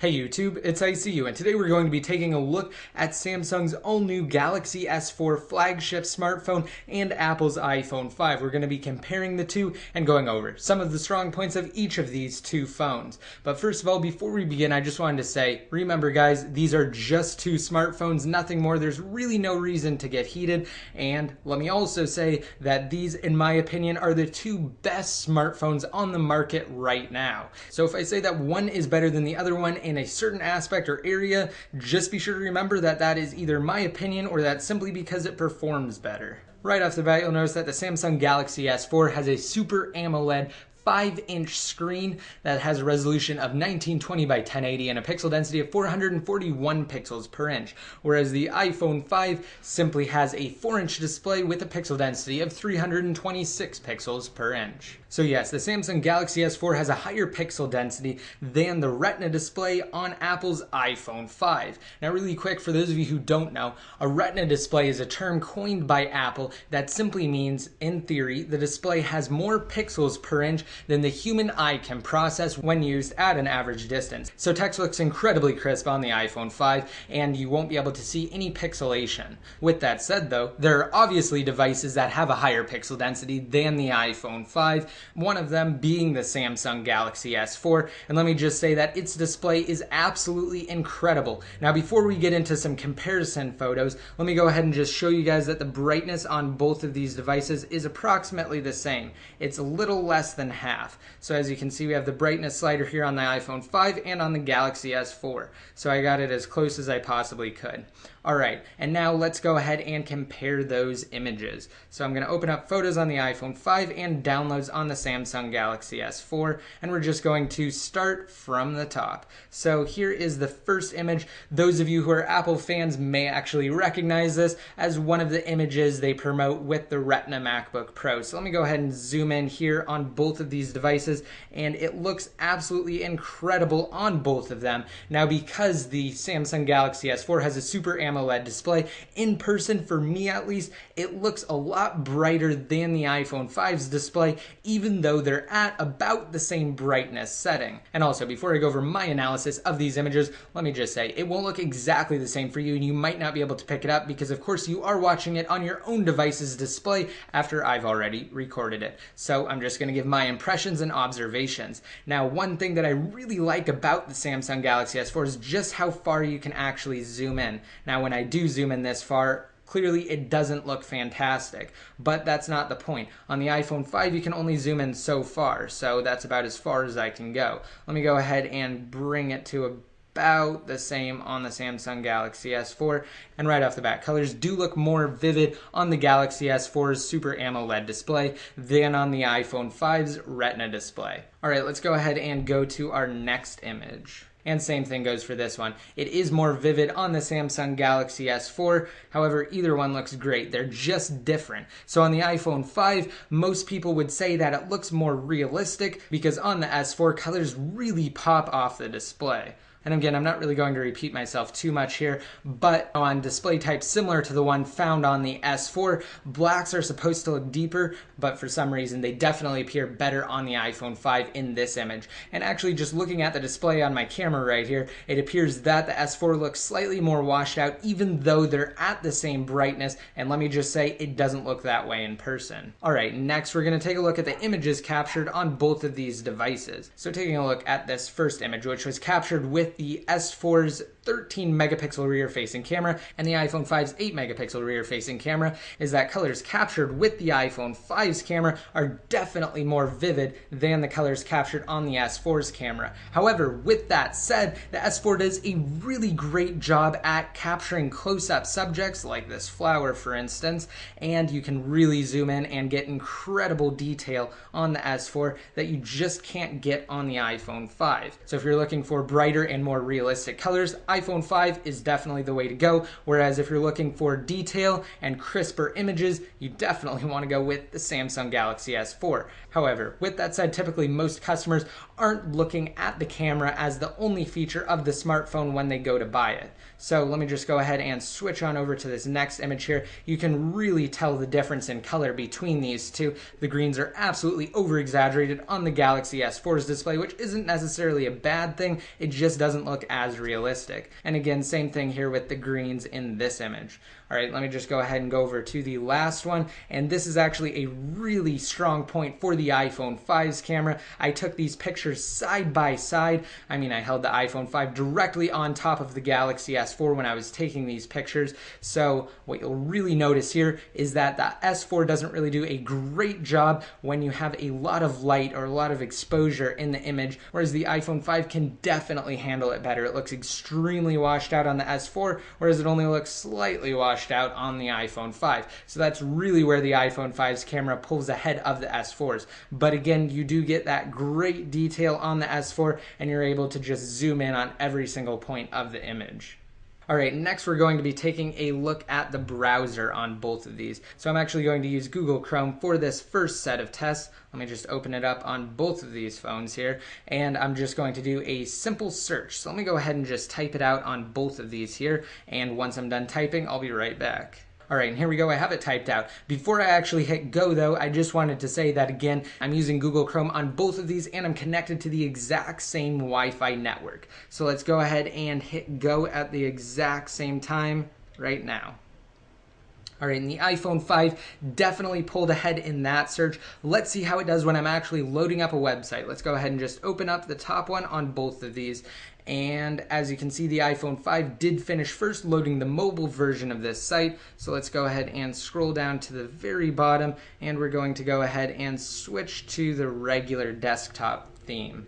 Hey YouTube, it's ICU, and today we're going to be taking a look at Samsung's all-new Galaxy S4 flagship smartphone and Apple's iPhone 5. We're going to be comparing the two and going over some of the strong points of each of these two phones. But first of all, before we begin, I just wanted to say, remember guys, these are just two smartphones, nothing more. There's really no reason to get heated. And let me also say that these, in my opinion, are the two best smartphones on the market right now. So if I say that one is better than the other one in a certain aspect or area, just be sure to remember that that is either my opinion or that's simply because it performs better. Right off the bat, you'll notice that the Samsung Galaxy S4 has a Super AMOLED 5-inch screen that has a resolution of 1920 by 1080 and a pixel density of 441 pixels per inch, whereas the iPhone 5 simply has a 4-inch display with a pixel density of 326 pixels per inch. So yes, the Samsung Galaxy S4 has a higher pixel density than the Retina display on Apple's iPhone 5. Now really quick, for those of you who don't know, a Retina display is a term coined by Apple that simply means, in theory, the display has more pixels per inch than the human eye can process when used at an average distance. So text looks incredibly crisp on the iPhone 5 and you won't be able to see any pixelation. With that said though, there are obviously devices that have a higher pixel density than the iPhone 5, one of them being the Samsung Galaxy S4, and let me just say that its display is absolutely incredible. Now before we get into some comparison photos, let me go ahead and just show you guys that the brightness on both of these devices is approximately the same. It's a little less than half. So as you can see, we have the brightness slider here on the iPhone 5 and on the Galaxy S4. So I got it as close as I possibly could. Alright, and now let's go ahead and compare those images. So I'm going to open up photos on the iPhone 5 and downloads on the Samsung Galaxy S4, and we're just going to start from the top. So here is the first image. Those of you who are Apple fans may actually recognize this as one of the images they promote with the Retina MacBook Pro. So let me go ahead and zoom in here on both of these devices, and it looks absolutely incredible on both of them. Now because the Samsung Galaxy S4 has a Super AMOLED display, in person, for me at least, it looks a lot brighter than the iPhone 5's display, even though they're at about the same brightness setting. And also, before I go over my analysis of these images, let me just say, it won't look exactly the same for you, and you might not be able to pick it up because of course you are watching it on your own device's display after I've already recorded it. So I'm just going to give my impressions and observations. Now, one thing that I really like about the Samsung Galaxy S4 is just how far you can actually zoom in. Now, when I do zoom in this far, clearly it doesn't look fantastic, but that's not the point. On the iPhone 5 you can only zoom in so far, so that's about as far as I can go. Let me go ahead and bring it to about the same on the Samsung Galaxy S4, and right off the bat, colors do look more vivid on the Galaxy S4's Super AMOLED display than on the iPhone 5's Retina display. Alright, let's go ahead and go to our next image. And same thing goes for this one. It is more vivid on the Samsung Galaxy S4, however, either one looks great. They're just different. So on the iPhone 5, most people would say that it looks more realistic because on the S4, colors really pop off the display. And again, I'm not really going to repeat myself too much here, but on display types similar to the one found on the S4, blacks are supposed to look deeper, but for some reason they definitely appear better on the iPhone 5 in this image. And actually, just looking at the display on my camera right here, it appears that the S4 looks slightly more washed out even though they're at the same brightness, and let me just say, it doesn't look that way in person. Alright, next we're going to take a look at the images captured on both of these devices. So taking a look at this first image, which was captured with the S4's 13 megapixel rear facing camera and the iPhone 5's 8 megapixel rear facing camera, is that colors captured with the iPhone 5's camera are definitely more vivid than the colors captured on the S4's camera. However, with that said, the S4 does a really great job at capturing close-up subjects like this flower for instance, and you can really zoom in and get incredible detail on the S4 that you just can't get on the iPhone 5. So if you're looking for brighter and more realistic colors, iPhone 5 is definitely the way to go, whereas if you're looking for detail and crisper images, you definitely want to go with the Samsung Galaxy S4. However, with that said, typically most customers aren't looking at the camera as the only feature of the smartphone when they go to buy it. So let me just go ahead and switch on over to this next image here. You can really tell the difference in color between these two. The greens are absolutely over-exaggerated on the Galaxy S4's display, which isn't necessarily a bad thing. It just doesn't look as realistic. And again, same thing here with the greens in this image. All right, let me just go ahead and go over to the last one. And this is actually a really strong point for the iPhone 5's camera. I took these pictures side by side. I mean, I held the iPhone 5 directly on top of the Galaxy S4 when I was taking these pictures. So what you'll really notice here is that the S4 doesn't really do a great job when you have a lot of light or a lot of exposure in the image, whereas the iPhone 5 can definitely handle it better. It looks extremely washed out on the S4, whereas it only looks slightly washed out on the iPhone 5. So that's really where the iPhone 5's camera pulls ahead of the S4's. But again, you do get that great detail on the S4, and you're able to just zoom in on every single point of the image. All right, next we're going to be taking a look at the browser on both of these. So I'm actually going to use Google Chrome for this first set of tests. Let me just open it up on both of these phones here, and I'm just going to do a simple search. So let me go ahead and just type it out on both of these here, and once I'm done typing, I'll be right back. All right, and here we go. I have it typed out. Before I actually hit go, though, I just wanted to say that, again, I'm using Google Chrome on both of these, and I'm connected to the exact same Wi-Fi network. So let's go ahead and hit go at the exact same time right now. All right, and the iPhone 5 definitely pulled ahead in that search. Let's see how it does when I'm actually loading up a website. Let's go ahead and just open up the top one on both of these. And as you can see, the iPhone 5 did finish first loading the mobile version of this site. So let's go ahead and scroll down to the very bottom, and we're going to go ahead and switch to the regular desktop theme.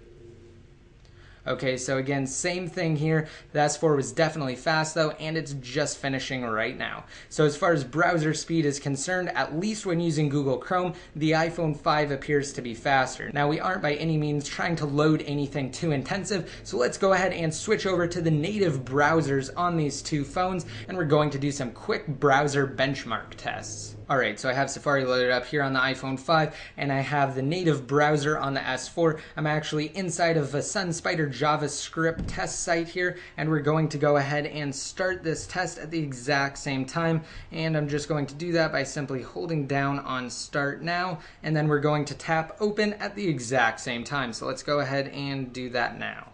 Okay, so again, same thing here. The S4 was definitely fast though, and it's just finishing right now. So as far as browser speed is concerned, at least when using Google Chrome, the iPhone 5 appears to be faster. Now, we aren't by any means trying to load anything too intensive, so let's go ahead and switch over to the native browsers on these two phones, and we're going to do some quick browser benchmark tests. Alright, so I have Safari loaded up here on the iPhone 5, and I have the native browser on the S4. I'm actually inside of a SunSpider JavaScript test site here, and we're going to go ahead and start this test at the exact same time. And I'm just going to do that by simply holding down on Start Now, and then we're going to tap Open at the exact same time. So let's go ahead and do that now.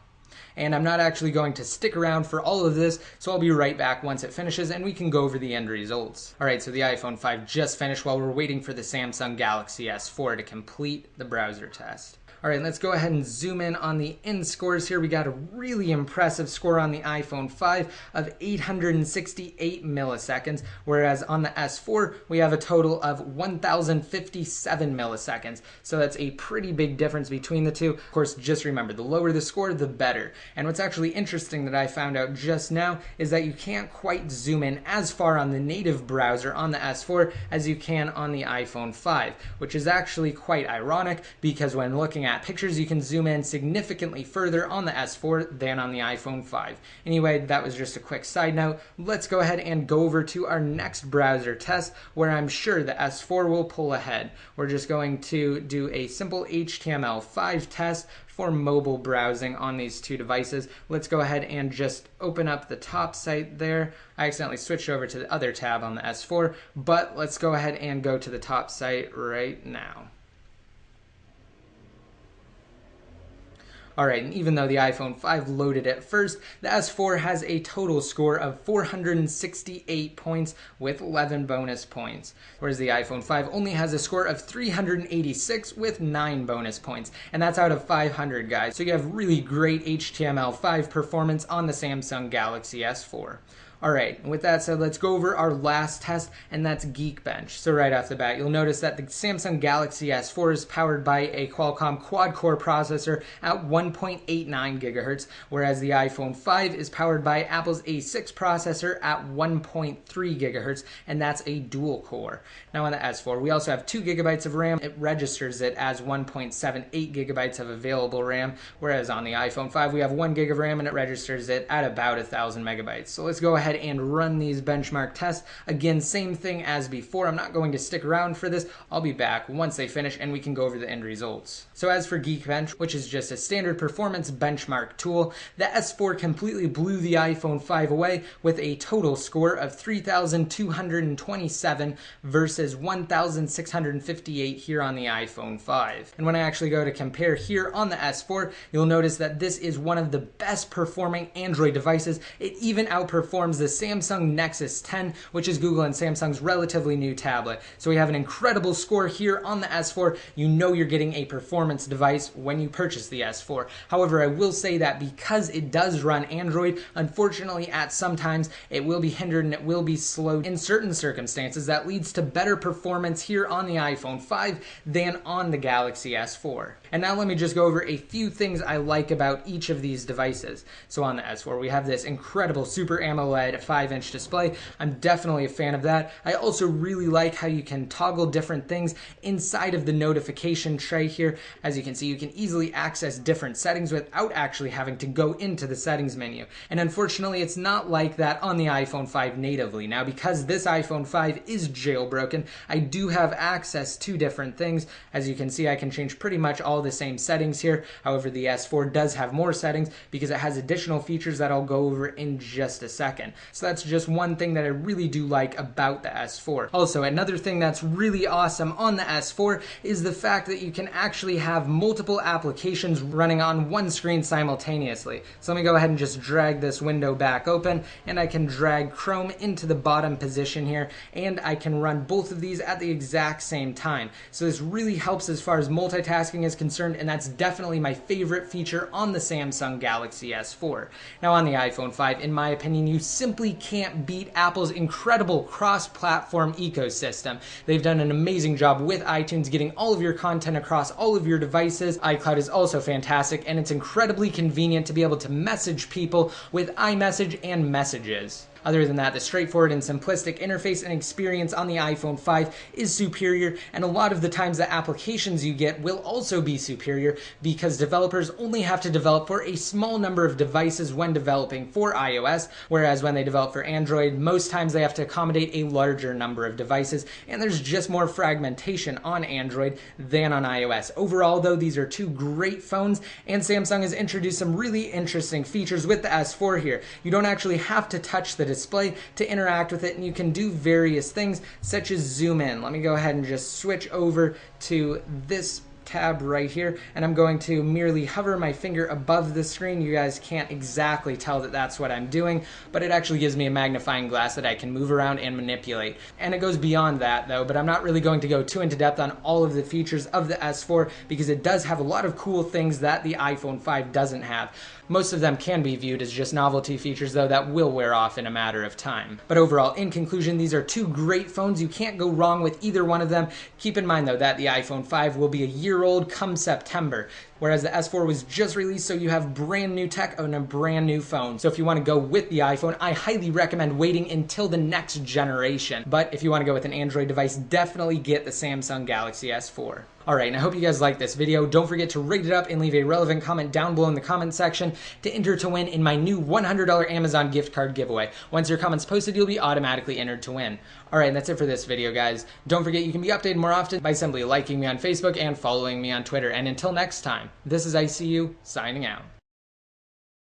And I'm not actually going to stick around for all of this, so I'll be right back once it finishes and we can go over the end results. Alright, so the iPhone 5 just finished while we're waiting for the Samsung Galaxy S4 to complete the browser test. Alright, let's go ahead and zoom in on the end scores here. We got a really impressive score on the iPhone 5 of 868 milliseconds, whereas on the S4 we have a total of 1057 milliseconds. So that's a pretty big difference between the two. Of course, just remember, the lower the score, the better. And what's actually interesting that I found out just now is that you can't quite zoom in as far on the native browser on the S4 as you can on the iPhone 5, which is actually quite ironic because when looking at pictures, you can zoom in significantly further on the S4 than on the iPhone 5. Anyway, that was just a quick side note. Let's go ahead and go over to our next browser test where I'm sure the S4 will pull ahead. We're just going to do a simple HTML5 test for mobile browsing on these two devices. Let's go ahead and just open up the top site there. I accidentally switched over to the other tab on the S4, but let's go ahead and go to the top site right now. Alright, and even though the iPhone 5 loaded at first, the S4 has a total score of 468 points with 11 bonus points, whereas the iPhone 5 only has a score of 386 with 9 bonus points, and that's out of 500, guys. So you have really great HTML5 performance on the Samsung Galaxy S4. Alright, with that said, let's go over our last test, and that's Geekbench. So right off the bat, you'll notice that the Samsung Galaxy S4 is powered by a Qualcomm quad-core processor at 1.89 gigahertz, whereas the iPhone 5 is powered by Apple's A6 processor at 1.3 gigahertz, and that's a dual-core. Now on the S4, we also have 2 gigabytes of RAM. It registers it as 1.78 gigabytes of available RAM, whereas on the iPhone 5, we have 1 gig of RAM, and it registers it at about 1,000 megabytes. So let's go ahead and run these benchmark tests. Again, same thing as before. I'm not going to stick around for this. I'll be back once they finish and we can go over the end results. So as for Geekbench, which is just a standard performance benchmark tool, the S4 completely blew the iPhone 5 away with a total score of 3,227 versus 1,658 here on the iPhone 5. And when I actually go to compare here on the S4, you'll notice that this is one of the best performing Android devices. It even outperforms the Samsung Nexus 10, which is Google and Samsung's relatively new tablet. So we have an incredible score here on the S4. You know you're getting a performance device when you purchase the S4. However, I will say that because it does run Android, unfortunately at some times it will be hindered and it will be slowed in certain circumstances. That leads to better performance here on the iPhone 5 than on the Galaxy S4. And now let me just go over a few things I like about each of these devices. So on the S4, we have this incredible Super AMOLED 5-inch display. I'm definitely a fan of that. I also really like how you can toggle different things inside of the notification tray here. As you can see, you can easily access different settings without actually having to go into the settings menu. And unfortunately, it's not like that on the iPhone 5 natively. Now, because this iPhone 5 is jailbroken, I do have access to different things. As you can see, I can change pretty much all the same settings here. However, the S4 does have more settings because it has additional features that I'll go over in just a second. So that's just one thing that I really do like about the S4. Also, another thing that's really awesome on the S4 is the fact that you can actually have multiple applications running on one screen simultaneously. So let me go ahead and just drag this window back open, and I can drag Chrome into the bottom position here, and I can run both of these at the exact same time. So this really helps as far as multitasking is concerned, and that's definitely my favorite feature on the Samsung Galaxy S4. Now on the iPhone 5, in my opinion, you simply can't beat Apple's incredible cross-platform ecosystem. They've done an amazing job with iTunes getting all of your content across all of your devices. iCloud is also fantastic, and it's incredibly convenient to be able to message people with iMessage and Messages. Other than that, the straightforward and simplistic interface and experience on the iPhone 5 is superior, and a lot of the times the applications you get will also be superior because developers only have to develop for a small number of devices when developing for iOS, whereas when they develop for Android, most times they have to accommodate a larger number of devices, and there's just more fragmentation on Android than on iOS. Overall, though, these are two great phones, and Samsung has introduced some really interesting features with the S4 here. You don't actually have to touch the display to interact with it, and you can do various things such as zoom in. Let me go ahead and just switch over to this tab right here, and I'm going to merely hover my finger above the screen. You guys can't exactly tell that that's what I'm doing, but it actually gives me a magnifying glass that I can move around and manipulate. And it goes beyond that though, but I'm not really going to go too into depth on all of the features of the S4 because it does have a lot of cool things that the iPhone 5 doesn't have. Most of them can be viewed as just novelty features though that will wear off in a matter of time. But overall, in conclusion, these are two great phones. You can't go wrong with either one of them. Keep in mind though that the iPhone 5 will be a year old come September, whereas the S4 was just released, so you have brand new tech on a brand new phone. So if you want to go with the iPhone, I highly recommend waiting until the next generation. But if you want to go with an Android device, definitely get the Samsung Galaxy S4. Alright, and I hope you guys liked this video. Don't forget to rate it up and leave a relevant comment down below in the comment section to enter to win in my new $100 Amazon gift card giveaway. Once your comment's posted, you'll be automatically entered to win. Alright, and that's it for this video, guys. Don't forget you can be updated more often by simply liking me on Facebook and following me on Twitter. And until next time, this is ICU, signing out.